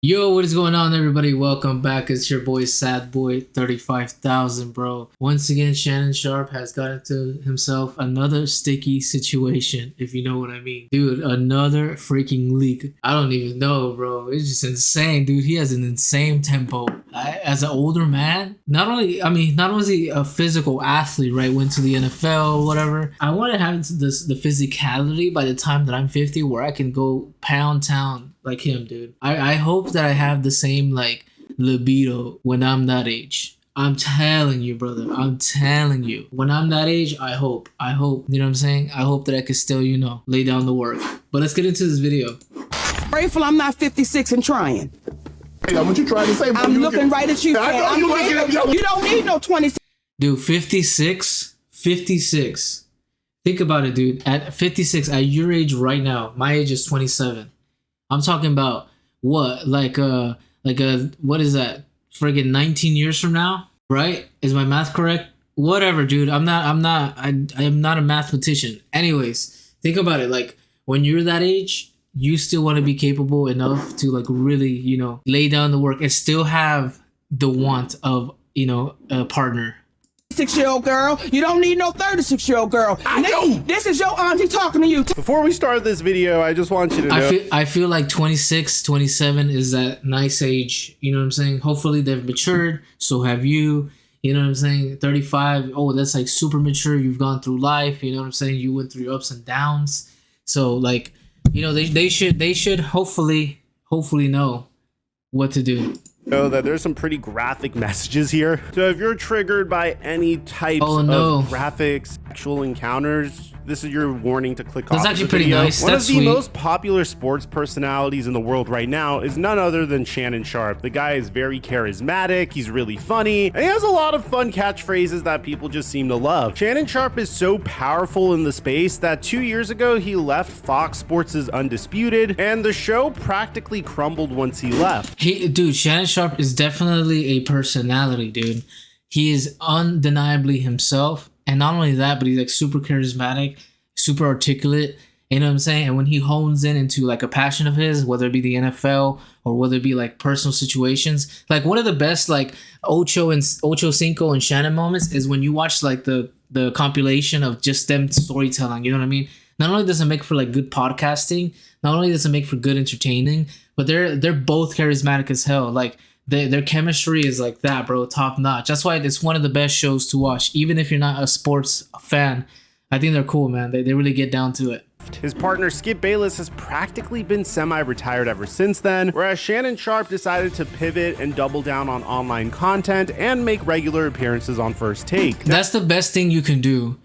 Yo, what is going on, everybody? Welcome back. It's your boy Sad Boy 35,000, bro. Once again, Shannon Sharpe has got into himself another sticky situation, if you know what I mean. Dude, another freaking leak. I don't even know, bro. It's just insane, dude. He has an insane tempo. As an older man, not only is he a physical athlete, right? Went to the NFL or whatever. I want to have the physicality by the time that I'm 50 where I can go pound town like him, dude. I hope that I have the same like libido when I'm that age. I'm telling you, brother. I'm telling you. When I'm that age, I hope, you know what I'm saying? I hope that I could still, lay down the work. But let's get into this video. Grateful I'm not 56 and trying. Hey, what you trying to say? I'm looking right at you. I know you looking at me. You don't need no 26. Dude, 56. Think about it, dude. At 56, at your age right now, my age is 27. I'm talking about what? Like what is that? Friggin' 19 years from now, right? Is my math correct? Whatever, dude. I am not a mathematician. Anyways, think about it. Like when you're that age, you still want to be capable enough to like really, lay down the work and still have the want of, a partner. 6-year-old girl. You don't need no 36-year-old girl. I know. This is your auntie talking to you. Before we start this video, I just want you to know. I feel like 26, 27 is that nice age. You know what I'm saying? Hopefully they've matured. So have you. You know what I'm saying? 35. Oh, that's like super mature. You've gone through life. You know what I'm saying? You went through your ups and downs. So like, they should hopefully know what to do. Know that there's some pretty graphic messages here. So if you're triggered by any types of graphic sexual encounters, this is your warning to click off. That's actually pretty nice. One That's of the sweet. most popular sports personalities in the world right now is none other than Shannon Sharpe. The guy is very charismatic, he's really funny, and he has a lot of fun catchphrases that people just seem to love. Shannon Sharpe is so powerful in the space that 2 years ago he left Fox Sports' Undisputed, and the show practically crumbled once he left. Dude, Shannon Sharpe is definitely a personality, dude. He is undeniably himself. And not only that, but he's like super charismatic, super articulate. You know what I'm saying? And when he hones into like a passion of his, whether it be the NFL or whether it be like personal situations, like one of the best like Ocho Cinco and Shannon moments is when you watch like the compilation of just them storytelling. You know what I mean? Not only does it make for like good podcasting, not only does it make for good entertaining, but they're both charismatic as hell. Like their chemistry is like that, bro, top notch. That's why it's one of the best shows to watch, even if you're not a sports fan. I think they're cool, man. They really get down to it. His partner Skip Bayless has practically been semi-retired ever since then, whereas Shannon Sharpe decided to pivot and double down on online content and make regular appearances on First Take. That's the best thing you can do.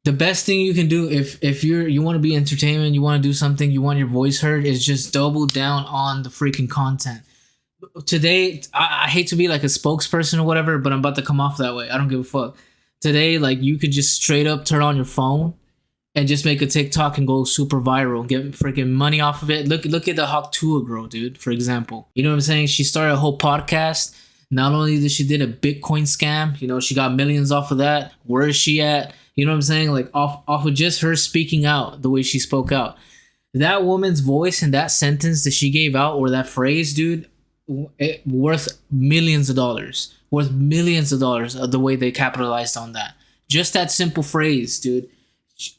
The best thing you can do if you want to be entertainment, you want to do something, you want your voice heard, is just double down on the freaking content. Today, I hate to be like a spokesperson or whatever, but I'm about to come off that way. I don't give a fuck. Today, like you could just straight up turn on your phone and just make a TikTok and go super viral and get freaking money off of it. Look at the Hawk Tua girl, dude, for example. You know what I'm saying? She started a whole podcast. Not only did she did a Bitcoin scam, she got millions off of that. Where is she at? You know what I'm saying? Like off of just her speaking out the way she spoke out. That woman's voice and that sentence that she gave out, or that phrase, dude, worth millions of dollars of the way they capitalized on that. Just that simple phrase, dude.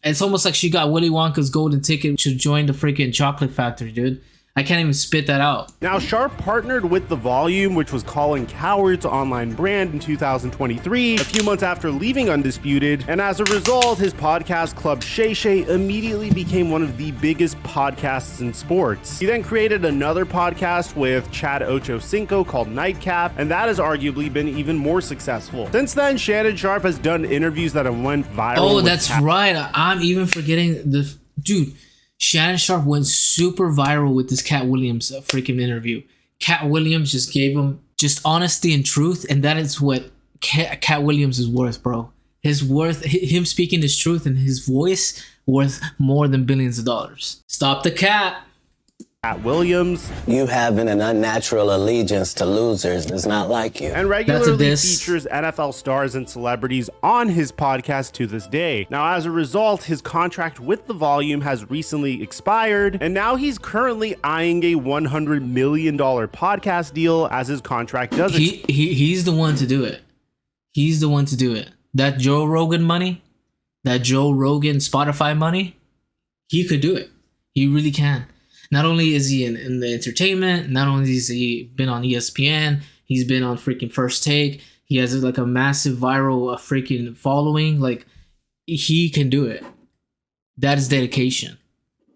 It's almost like she got Willy Wonka's golden ticket to join the freaking chocolate factory, dude. I can't even spit that out. Now, Sharpe partnered with The Volume, which was Colin Cowherd's online brand, in 2023, a few months after leaving Undisputed, and as a result, his podcast club Shay Shay immediately became one of the biggest podcasts in sports. He then created another podcast with Chad Ocho Cinco called Nightcap, and that has arguably been even more successful. Since then, Shannon Sharpe has done interviews that have went viral. Oh, that's right. I'm even forgetting dude. Shannon Sharpe went super viral with this Cat Williams freaking interview. Cat Williams just gave him just honesty and truth, and that is what Cat Williams is worth, bro. Him speaking his truth and his voice worth more than billions of dollars. Stop the cat. Pat Williams. You having an unnatural allegiance to losers is not like you. And regularly features NFL stars and celebrities on his podcast to this day. Now, as a result, his contract with the Volume has recently expired, and now he's currently eyeing a $100 million podcast deal as his contract does. He's the one to do it. He's the one to do it. That Joe Rogan money, that Joe Rogan Spotify money, he could do it. He really can. Not only is he in the entertainment, not only has he been on ESPN, he's been on freaking First Take. He has like a massive viral freaking following. Like, he can do it. That is dedication.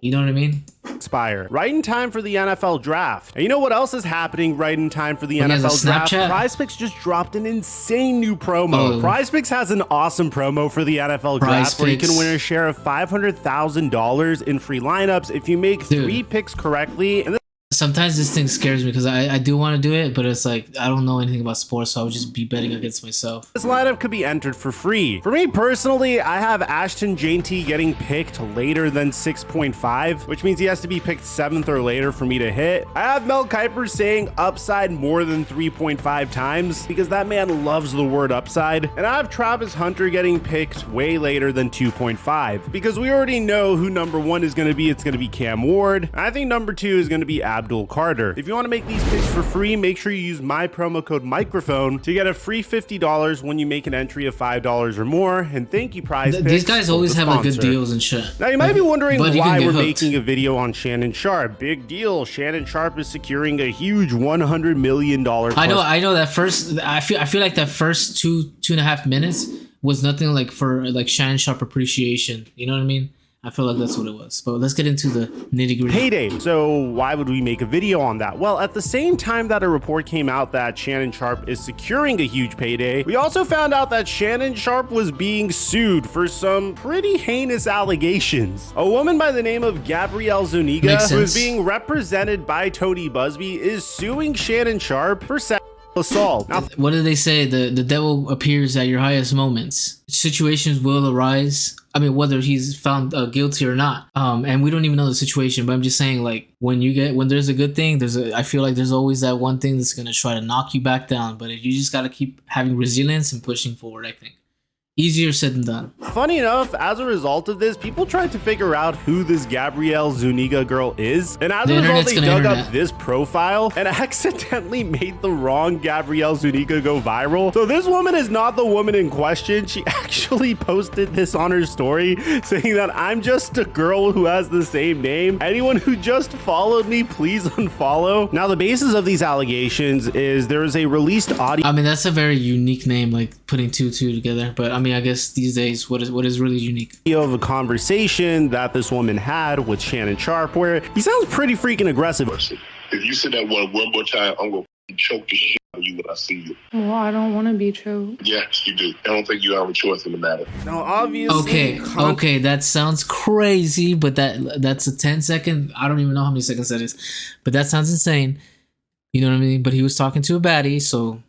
You know what I mean? Expire right in time for the NFL draft. And you know what else is happening right in time for the NFL draft? PrizePicks just dropped an insane new promo. PrizePicks has an awesome promo for the NFL draft where you can win a share of $500,000 in free lineups if you make 3 picks correctly. And sometimes this thing scares me because I do want to do it, but it's like I don't know anything about sports, so I would just be betting against myself. This lineup could be entered for free. For me personally, I have Ashton Jainty getting picked later than 6.5, which means he has to be picked 7th or later for me to hit. I have Mel Kiper saying upside more than 3.5 times because that man loves the word upside. And I have Travis Hunter getting picked way later than 2.5 because we already know who number 1 is going to be. It's going to be Cam Ward. And I think number 2 is going to be Abdul Carter. If you want to make these picks for free, make sure you use my promo code microphone to get a free $50 when you make an entry of $5 or more. And thank you, PrizePicks. These guys always have like good deals and shit. Now you might be wondering why we're making a video on Shannon Sharpe. Big deal. Shannon Sharpe is securing a huge $100 million. I know that first. I feel like that first 2.5 minutes was nothing like for like Shannon Sharpe appreciation. You know what I mean? I feel like that's what it was. But let's get into the nitty-gritty. Payday. So why would we make a video on that? Well, at the same time that a report came out that Shannon Sharpe is securing a huge payday, we also found out that Shannon Sharpe was being sued for some pretty heinous allegations. A woman by the name of Gabrielle Zuniga, who is being represented by Tony Busby, is suing Shannon Sharpe for sexual assault. Now, what did they say? The devil appears at your highest moments. Situations will arise. I mean, whether he's found guilty or not. And we don't even know the situation, but I'm just saying, like, when there's a good thing, I feel like there's always that one thing that's gonna try to knock you back down. But you just gotta keep having resilience and pushing forward, I think. Easier said than done. Funny enough, as a result of this, people tried to figure out who this Gabrielle Zuniga girl is. And as a result, they dug up this profile and accidentally made the wrong Gabrielle Zuniga go viral. So this woman is not the woman in question. She actually posted this on her story saying that I'm just a girl who has the same name. Anyone who just followed me, please unfollow. Now, the basis of these allegations is there is a released audio. I mean, that's a very unique name, like putting two together. But I mean, I guess these days, what is really unique? Of a conversation that this woman had with Shannon Sharpe, where he sounds pretty freaking aggressive. If you say that one more time, I'm gonna choke the shit out of you when I see you. Well, I don't want to be choked. Yes, you do. I don't think you have a choice in the matter. Now, obviously, okay, that sounds crazy, but that's a 10-second. I don't even know how many seconds that is, but that sounds insane. You know what I mean? But he was talking to a baddie, so.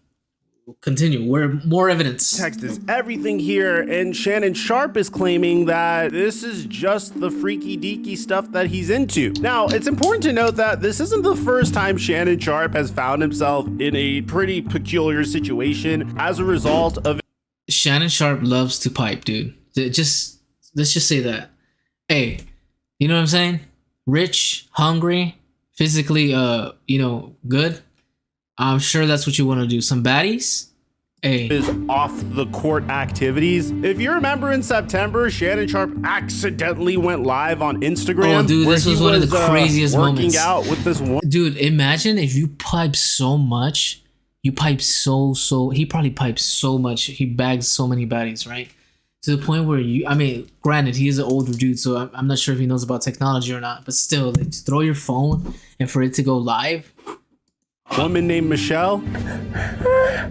Continue. More evidence. Text is everything here, and Shannon Sharpe is claiming that this is just the freaky deaky stuff that he's into. Now, it's important to note that this isn't the first time Shannon Sharpe has found himself in a pretty peculiar situation as a result of. Shannon Sharpe loves to pipe, dude. Let's just say that. Hey, you know what I'm saying? Rich, hungry, physically, good. I'm sure that's what you want to do. Some baddies? Hey. Is off the court activities. If you remember in September, Shannon Sharpe accidentally went live on Instagram. Oh, dude, this was one of the craziest moments. Working out with this one. Dude, imagine if you pipe so much. You pipe he probably pipes so much. He bags so many baddies, right? To the point where granted, he is an older dude, so I'm not sure if he knows about technology or not. But still, like, to throw your phone and for it to go live. Woman named Michelle. Yes,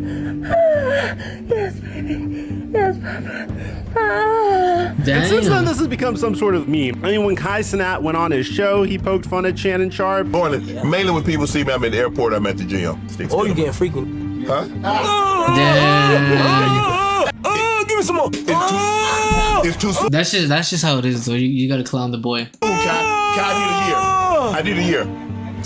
baby. Yes, baby. And since then, this has become some sort of meme. I mean, when Kai Cenat went on his show, he poked fun at Shannon Sharpe. Mainly when people see me, I'm at the airport, I'm at the gym. Oh, you getting freaky? Huh? Give me some more. It's too soon. That's just how it is, though. You gotta clown the boy. I need a year.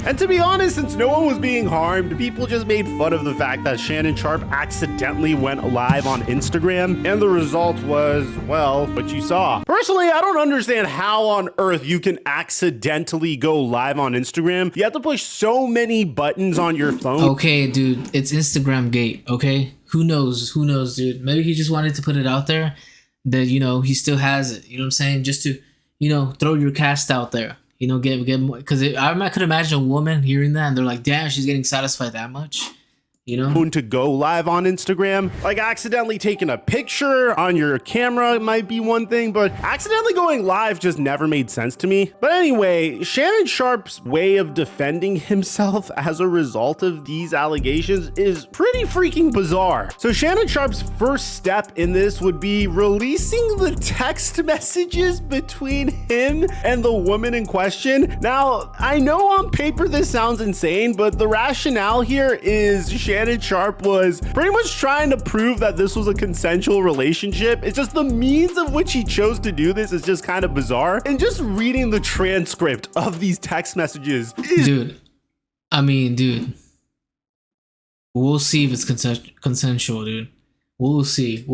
And to be honest, since no one was being harmed, people just made fun of the fact that Shannon Sharpe accidentally went live on Instagram, and the result was, well, what you saw. Personally, I don't understand how on earth you can accidentally go live on Instagram. You have to push so many buttons on your phone. Okay, dude, it's Instagram gate, okay? Who knows? Who knows, dude? Maybe he just wanted to put it out there that, you know, he still has it. You know what I'm saying? Just to, you know, throw your cast out there. You know, get more. Because I could imagine a woman hearing that and they're like, damn, she's getting satisfied that much. You know, to go live on Instagram. Like accidentally taking a picture on your camera might be one thing, but accidentally going live just never made sense to me. But anyway, Shannon Sharpe's way of defending himself as a result of these allegations is pretty freaking bizarre. So Shannon Sharpe's first step in this would be releasing the text messages between him and the woman in question. Now, I know on paper this sounds insane, but the rationale here is Shannon Sharpe was pretty much trying to prove that this was a consensual relationship. It's just the means of which he chose to do this is just kind of bizarre. And just reading the transcript of these text messages is... Dude, we'll see if it's consensual, dude. We'll see.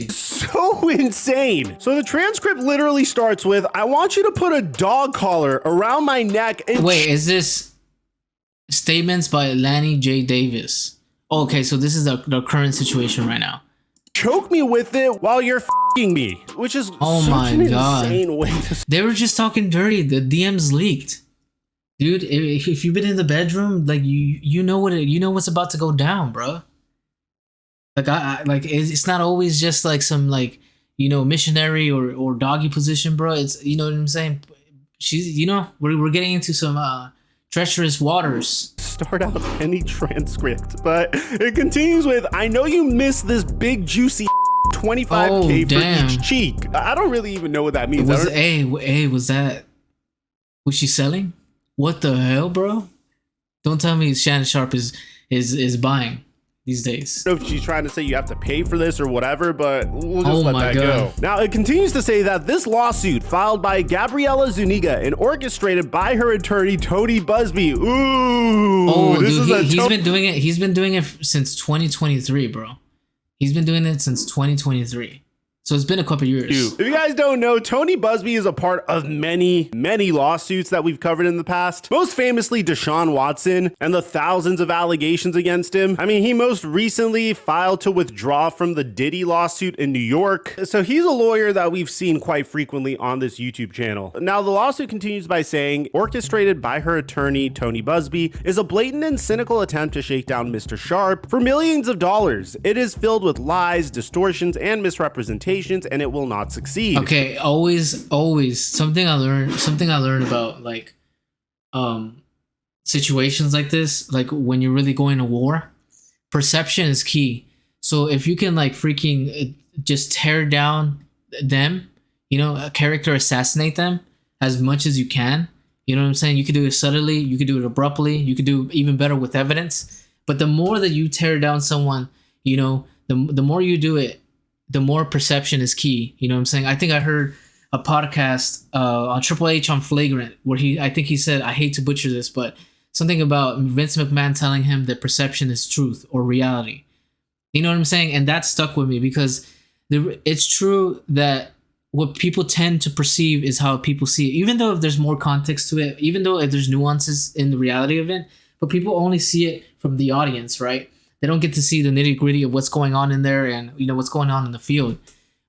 So insane. So the transcript literally starts with, I want you to put a dog collar around my neck and... Wait, is this statements by Lanny J. Davis? Okay, so this is the current situation right now. Choke me with it while you're f***ing me, which is insane way to... They were just talking dirty. The DMs leaked, dude. If you've been in the bedroom, like you know what's about to go down, bro. Like it's not always just like some like, you know, missionary or doggy position, bro. It's, you know what I'm saying. She's, you know, we're getting into some treacherous waters. Start out any transcript, but it continues with, I know you missed this big juicy 25K for each cheek. I don't really even know what that means. Was she selling? What the hell, bro? Don't tell me Shannon Sharpe is buying these days. I don't know if she's trying to say you have to pay for this or whatever, but we'll just let that go. Now, it continues to say that this lawsuit filed by Gabriella Zuniga and orchestrated by her attorney, Tony Busby. Ooh. Oh, dude, he's been doing it. He's been doing it since 2023, bro. He's been doing it since 2023. So it's been a couple years. Dude, if you guys don't know, Tony Busby is a part of many lawsuits that we've covered in the past. Most famously, Deshaun Watson and the thousands of allegations against him. I mean, he most recently filed to withdraw from the Diddy lawsuit in New York. So he's a lawyer that we've seen quite frequently on this YouTube channel. Now, the lawsuit continues by saying, orchestrated by her attorney, Tony Busby, is a blatant and cynical attempt to shake down Mr. Sharpe for millions of dollars. It is filled with lies, distortions, and misrepresentations, and it will not succeed. Okay, always something I learned about like situations like this, like when you're really going to war, perception is key. So if you can like freaking just tear down them, you know, a character assassinate them as much as you can, you know what I'm saying? You could do it subtly, you could do it abruptly, you could do even better with evidence. But the more that you tear down someone, you know, the more you do it, the more perception is key. You know what I'm saying? I think I heard a podcast on Triple H on Flagrant where I think he said, I hate to butcher this, but something about Vince McMahon telling him that perception is truth or reality. You know what I'm saying? And that stuck with me because it's true that what people tend to perceive is how people see it, even though if there's more context to it, even though if there's nuances in the reality of it, but people only see it from the audience, right? They don't get to see the nitty gritty of what's going on in there and, you know, what's going on in the field.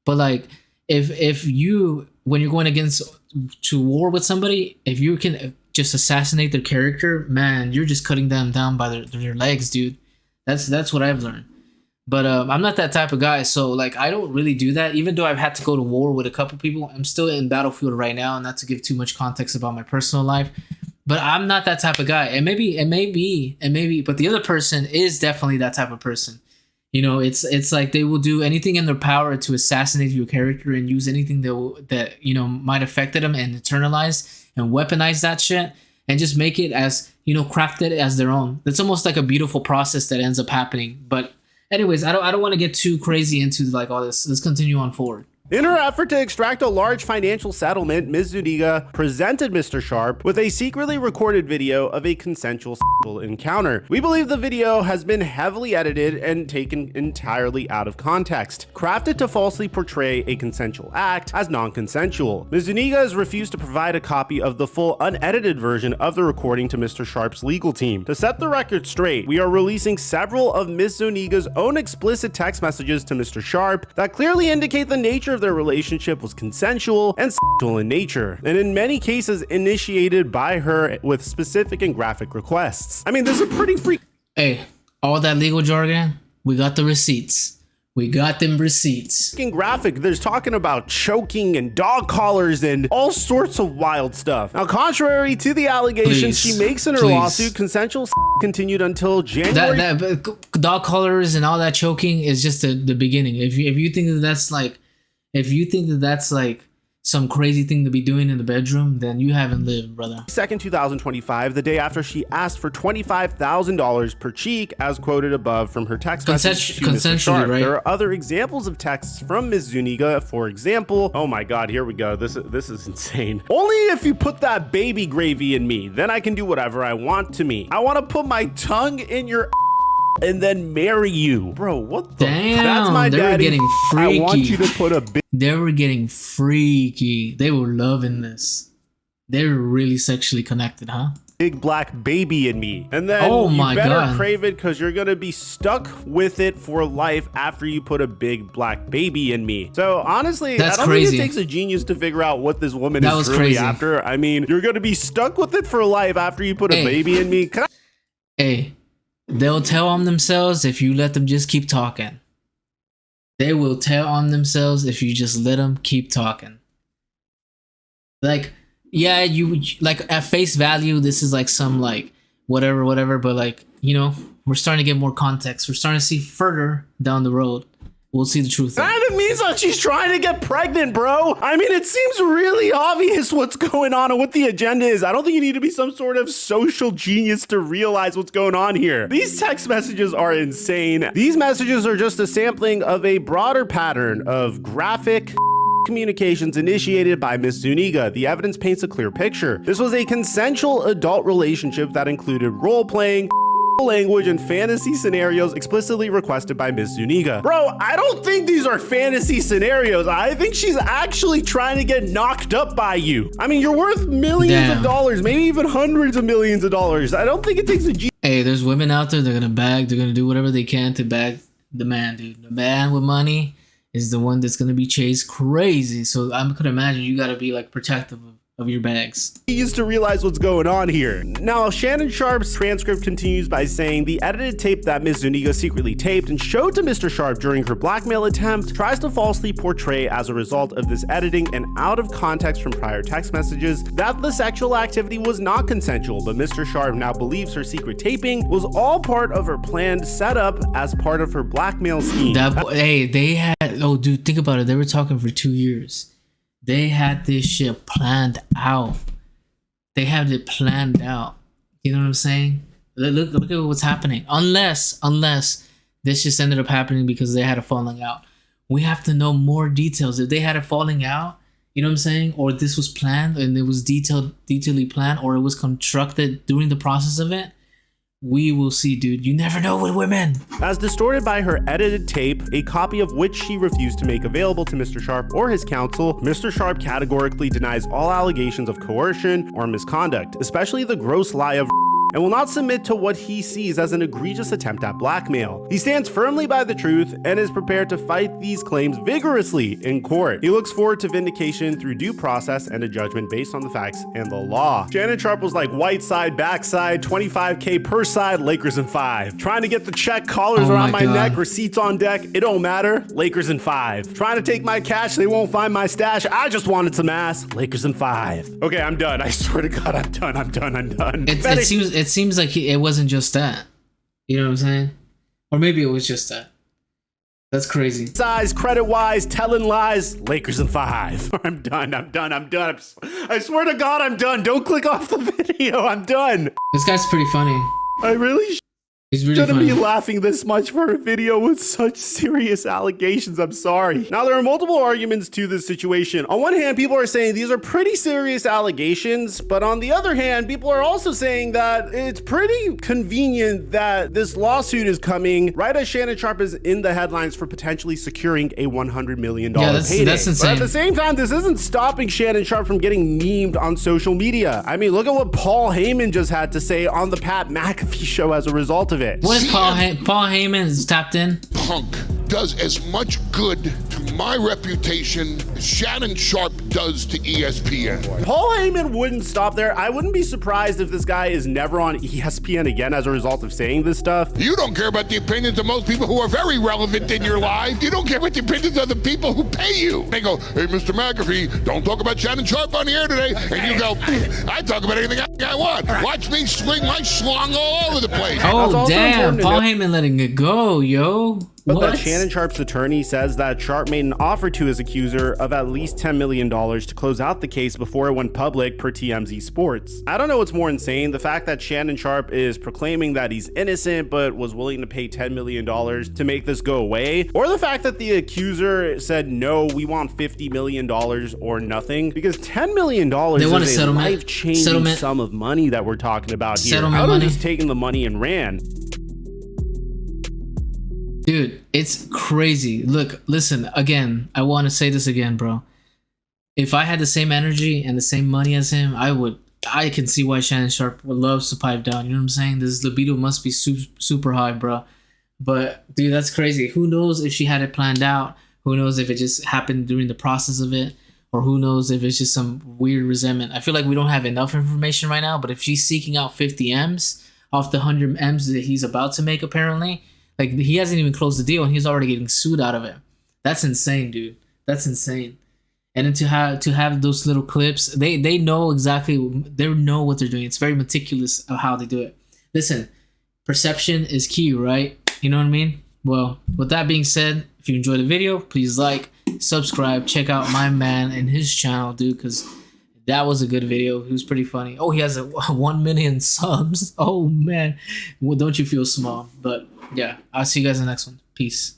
But like, if you, when you're going to war with somebody, if you can just assassinate their character, man, you're just cutting them down by their legs, dude. That's what I've learned. But I'm not that type of guy. So like, I don't really do that. Even though I've had to go to war with a couple people, I'm still in Battlefield right now. Not to give too much context about my personal life. But I'm not that type of guy. It may be, but the other person is definitely that type of person. You know, it's like they will do anything in their power to assassinate your character and use anything that you know might affect them and internalize and weaponize that shit and just make it as, you know, crafted as their own. It's almost like a beautiful process that ends up happening. But anyways, I don't want to get too crazy into like all this. Let's continue on forward. In her effort to extract a large financial settlement, Ms. Zuniga presented Mr. Sharpe with a secretly recorded video of a consensual sexual encounter. We believe the video has been heavily edited and taken entirely out of context, crafted to falsely portray a consensual act as non-consensual. Ms. Zuniga has refused to provide a copy of the full unedited version of the recording to Mr. Sharpe's legal team. To set the record straight, we are releasing several of Ms. Zuniga's own explicit text messages to Mr. Sharpe that clearly indicate the nature of their relationship was consensual and sexual in nature, and in many cases initiated by her with specific and graphic requests. I mean, this is a pretty freak. Hey, all that legal jargon, we got the receipts. We got them receipts. Graphic. There's talking about choking and dog collars and all sorts of wild stuff. Now, contrary to the allegations she makes in her lawsuit, consensual continued until January. Dog collars and all that choking is just the beginning. If you think that that's like, some crazy thing to be doing in the bedroom, then you haven't lived, brother. 2nd, 2025, the day after she asked for $25,000 per cheek, as quoted above from her text message to Mr. Sharpe. Right? There are other examples of texts from Ms. Zuniga. For example, oh my God, here we go. This is insane. Only if you put that baby gravy in me, then I can do whatever I want to me. I want to put my tongue in your and then marry you. Bro, what the? Damn, that's my they daddy. were getting freaky. I want you to put a big. They were getting freaky. They were loving this. They were really sexually connected, huh? Big black baby in me. And then oh you my better God. crave it because you're going to be stuck with it for life after you put a big black baby in me. So honestly, that's I don't crazy. think it takes a genius to figure out what this woman that is was really crazy. after. I mean, you're going to be stuck with it for life after you put a baby in me. Hey, they'll tell on themselves if you let them just keep talking. They will tell on themselves if you just let them keep talking. Like, yeah, you like at face value, this is like some like whatever, but like, you know, we're starting to get more context. We're starting to see further down the road. We'll see the truth. That means that she's trying to get pregnant, bro. I mean, it seems really obvious what's going on and what the agenda is. I don't think you need to be some sort of social genius to realize what's going on here. These text messages are insane. These messages are just a sampling of a broader pattern of graphic communications initiated by Ms. Zuniga. The evidence paints a clear picture. This was a consensual adult relationship that included role-playing, language, and fantasy scenarios explicitly requested by Ms. Zuniga. Bro, I don't think these are fantasy scenarios. I think she's actually trying to get knocked up by you. I mean, you're worth millions of dollars, maybe even hundreds of millions of dollars. I don't think it takes a G. Hey, there's women out there, they're gonna bag, they're gonna do whatever they can to bag the man, dude. The man with money is the one that's gonna be chased crazy. So I could imagine you gotta be like protective of your bags. He used to realize what's going on here. Now, Shannon Sharpe's transcript continues by saying the edited tape that Ms. Zuniga secretly taped and showed to Mr. Sharpe during her blackmail attempt tries to falsely portray, as a result of this editing and out of context from prior text messages, that the sexual activity was not consensual, but Mr. Sharpe now believes her secret taping was all part of her planned setup as part of her blackmail scheme. Hey, they had, oh dude, think about it. They were talking for 2 years. They had this shit planned out. They had it planned out. You know what I'm saying? Look at what's happening. Unless this just ended up happening because they had a falling out. We have to know more details. If they had a falling out, you know what I'm saying? Or this was planned and it was detailedly planned, or it was constructed during the process of it. We will see, dude. You never know with women. As distorted by her edited tape, a copy of which she refused to make available to Mr. Sharpe or his counsel, Mr. Sharpe categorically denies all allegations of coercion or misconduct, especially the gross lie of and will not submit to what he sees as an egregious attempt at blackmail. He stands firmly by the truth and is prepared to fight these claims vigorously in court. He looks forward to vindication through due process and a judgment based on the facts and the law. Shannon Sharpe was like white side, backside, 25K per side, Lakers in 5. Trying to get the check, collars around my neck, receipts on deck, it don't matter, Lakers in 5. Trying to take my cash, they won't find my stash, I just wanted some ass, Lakers in 5. Okay, I'm done. I swear to God, I'm done. It seems like it wasn't just that. You know what I'm saying? Or maybe it was just that. That's crazy. Size, credit-wise, telling lies, Lakers in 5. I'm done. I swear to God, I'm done. Don't click off the video. I'm done. This guy's pretty funny. I really He's really Shouldn't funny. be laughing this much for a video with such serious allegations. I'm sorry. Now, there are multiple arguments to this situation. On one hand, people are saying these are pretty serious allegations, but on the other hand, people are also saying that it's pretty convenient that this lawsuit is coming right as Shannon Sharpe is in the headlines for potentially securing a $100 million payday. That's insane. But at the same time, this isn't stopping Shannon Sharpe from getting memed on social media. I mean, look at what Paul Heyman just had to say on the Pat McAfee show as a result of it. What is Paul Heyman is tapped in? Punk does as much good to my reputation as Shannon Sharpe does to ESPN. Paul Heyman wouldn't stop there. I wouldn't be surprised if this guy is never on ESPN again as a result of saying this stuff. You don't care about the opinions of most people who are very relevant in your life. You don't care about the opinions of the people who pay you. They go, hey, Mr. McAfee, don't talk about Shannon Sharpe on the air today. And you go, I talk about anything I want. Watch me swing my schlong all over the place. Oh, damn. Paul Heyman letting it go, yo. But What? that Shannon Sharpe's attorney says that Sharpe made an offer to his accuser of at least $10 million to close out the case before it went public per TMZ Sports. I don't know what's more insane, the fact that Shannon Sharpe is proclaiming that he's innocent but was willing to pay $10 million to make this go away, or the fact that the accuser said, no, we want $50 million or nothing, because $10 million is a life-changing sum of money that we're talking about here. I would have just taken the money and ran. Dude, it's crazy. Look, listen, again, I want to say this again, bro. If I had the same energy and the same money as him, I can see why Shannon Sharpe would love to pipe down. You know what I'm saying? This libido must be super high, bro. But, dude, that's crazy. Who knows if she had it planned out? Who knows if it just happened during the process of it? Or who knows if it's just some weird resentment? I feel like we don't have enough information right now, but if she's seeking out 50 M's off the 100 M's that he's about to make, apparently, like, he hasn't even closed the deal and he's already getting sued out of it. That's insane, dude. That's insane. And then to have those little clips, they know exactly, they know what they're doing. It's very meticulous of how they do it. Listen, perception is key, right? You know what I mean? Well, with that being said, if you enjoyed the video, please like, subscribe, check out my man and his channel, dude, because that was a good video. He was pretty funny. Oh, he has 1 million subs. Oh, man. Well, don't you feel small? But yeah, I'll see you guys in the next one. Peace.